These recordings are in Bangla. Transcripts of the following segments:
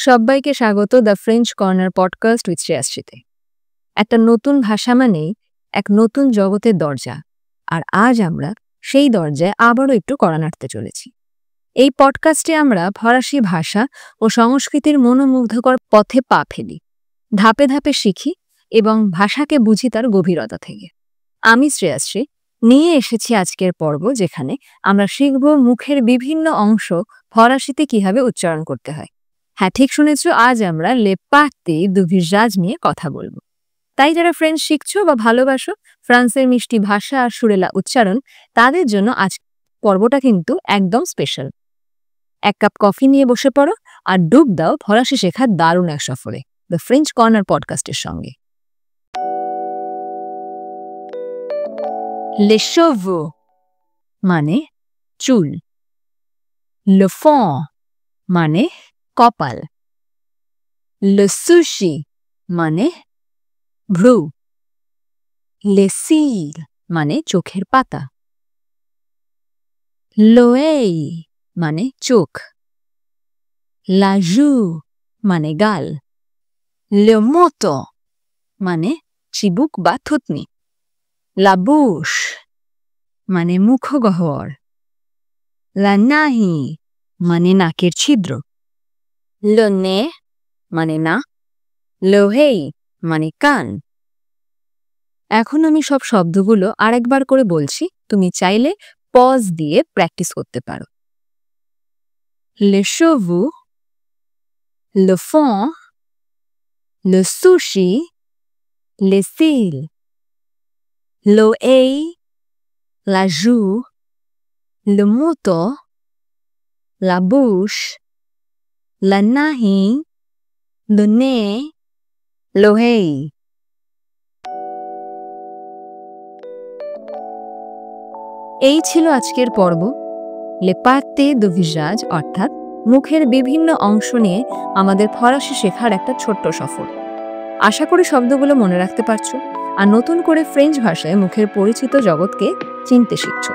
সবাইকে স্বাগত the French corner podcast with শ্রেয়াশ্রীতে। একটা নতুন ভাষা মানেই এক নতুন জগতের দরজা, আর আজ আমরা সেই দরজায় আবারও একটু কড়া নাড়তে চলেছি। এই পডকাস্টে আমরা ফরাসি ভাষা ও সংস্কৃতির মনোমুগ্ধকর পথে পা ফেলি, ধাপে ধাপে শিখি এবং ভাষাকে বুঝি তার গভীরতা থেকে। আমি শ্রেয়াশ্রী নিয়ে এসেছি আজকের পর্ব, যেখানে আমরা শিখব মুখের বিভিন্ন অংশ ফরাসিতে কিভাবে উচ্চারণ করতে হয়। হ্যাঁ, ঠিক শুনেছ, আজ আমরা লে পার্টি দু ভিজাজ নিয়ে কথা বলবো। তাই যারা ফ্রেঞ্চ শিখছো বা ভালোবাসো ফ্রান্সের মিষ্টি ভাষা আর সুরেলা উচ্চারণ, তাদের জন্য আজ পর্বটা কিন্তু একদম স্পেশাল। এক কাপ কফি নিয়ে বসে পড়ো আর ডুব দাও ফরাসি শেখার দারুণ এক সফরে দ্য ফ্রেঞ্চ কর্নার পডকাস্টের সঙ্গে। লে চেভeux মানে চুল, লে ফ্রন্ট মানে কপাল, লে সুশি মানে ভ্রু, লে সিল মানে চোখের পাতা, l'oeil মানে চোখ, la joue মানে গাল, le menton মানে চিবুক বা থুতনি, la bouche মানে মুখগহ্বর, la nahi মানে নাকের ছিদ্র, le nez মানে না, l'oreille মানে কান। এখন আমি সব শব্দগুলো আরেকবার করে বলছি, তুমি চাইলে পজ দিয়ে প্র্যাকটিস করতে পারো। le cheveux, le fond, le sushi, les cils, l'oreille, la joue, le menton, la bouche, la nahi, le nez, l'oreille. এই ছিল আজকের পর্ব, লে পার্টি দু ভিজাজ, অর্থাৎ মুখের বিভিন্ন অংশ নিয়ে আমাদের ফরাসি শেখার একটা ছোট্ট সফর। আশা করি শব্দগুলো মনে রাখতে পারছো আর নতুন করে ফ্রেঞ্চ ভাষায় মুখের পরিচিত জগৎকে চিনতে শিখছো।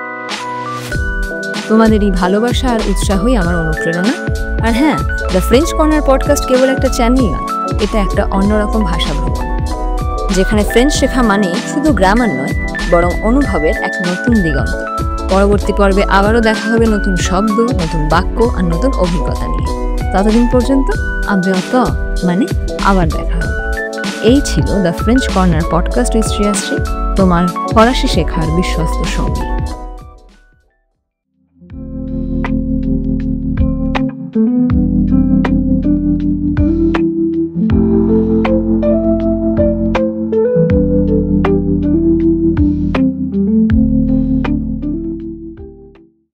তোমাদের এই ভালোবাসা আর উৎসাহই আমার অনুপ্রেরণা। আর হ্যাঁ, দ্য ফ্রেঞ্চ কর্নার পডকাস্ট কেবল একটা চ্যানেল না, এটা একটা অন্যরকম ভাষা ভ্রমণ, যেখানে ফ্রেঞ্চ শেখা মানে শুধু গ্রামার নয়, বরং অনুভবের এক নতুন দিগন্ত। পরবর্তী পর্বে আবারও দেখা হবে নতুন শব্দ, নতুন বাক্য আর নতুন অভিজ্ঞতা নিয়ে। ততদিন পর্যন্ত মানে আবার দেখা হবে। এই ছিল the French corner podcast with Shreyashree, তোমার ফরাসি শেখার বিশ্বস্ত সঙ্গী।